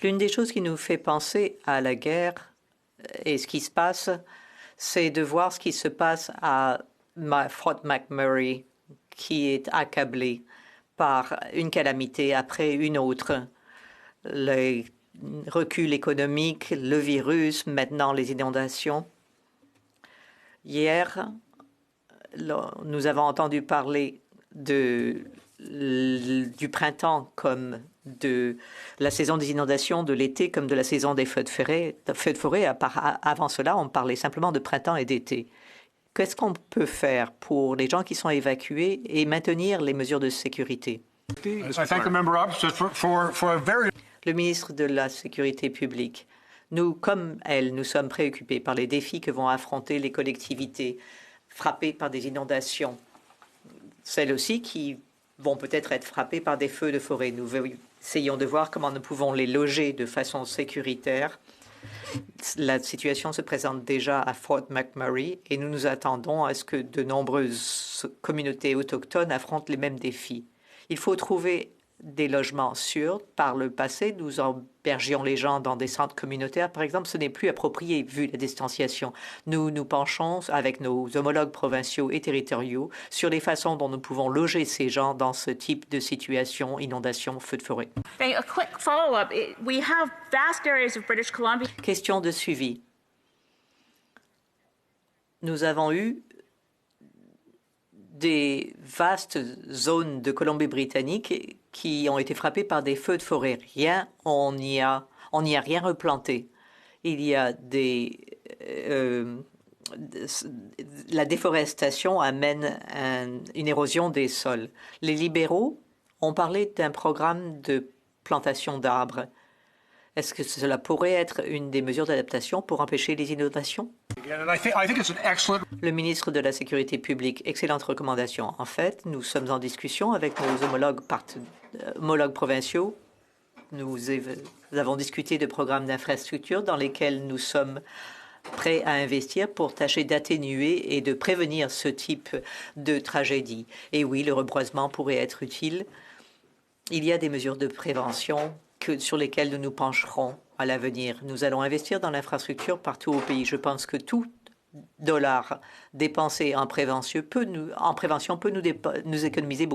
L'une des choses qui nous fait penser à la guerre et ce qui se passe, c'est de voir ce qui se passe à Fort McMurray, qui est accablé par une calamité après une autre. Le recul économique, le virus, maintenant les inondations. Hier, nous avons entendu parler du printemps comme de la saison des inondations, de l'été comme de la saison des feux de forêt. Avant cela, on parlait simplement de printemps et d'été. Qu'est-ce qu'on peut faire pour les gens qui sont évacués et maintenir les mesures de sécurité? Le ministre de la Sécurité publique. Nous, comme elle, nous sommes préoccupés par les défis que vont affronter les collectivités frappées par des inondations, celles aussi qui vont peut-être être frappées par des feux de forêt. Nous essayons de voir comment nous pouvons les loger de façon sécuritaire. La situation se présente déjà à Fort McMurray et nous nous attendons à ce que de nombreuses communautés autochtones affrontent les mêmes défis. Il faut trouver des logements sûrs. Par le passé, nous hébergions les gens dans des centres communautaires. Par exemple, ce n'est plus approprié vu la distanciation. Nous nous penchons avec nos homologues provinciaux et territoriaux sur les façons dont nous pouvons loger ces gens dans ce type de situation, inondation, feu de forêt. Question de suivi. Nous avons eu des vastes zones de Colombie-Britannique qui ont été frappées par des feux de forêt. On n'y a rien replanté. Il y a la déforestation amène une érosion des sols. Les libéraux ont parlé d'un programme de plantation d'arbres. Est-ce que cela pourrait être une des mesures d'adaptation pour empêcher les inondations? Le ministre de la Sécurité publique, excellente recommandation. En fait, nous sommes en discussion avec nos homologues provinciaux. Nous avons discuté de programmes d'infrastructure dans lesquels nous sommes prêts à investir pour tâcher d'atténuer et de prévenir ce type de tragédie. Et oui, le reboisement pourrait être utile. Il y a des mesures de prévention sur lesquelles nous nous pencherons à l'avenir. Nous allons investir dans l'infrastructure partout au pays. Je pense que tout dollar dépensé en prévention peut nous économiser beaucoup.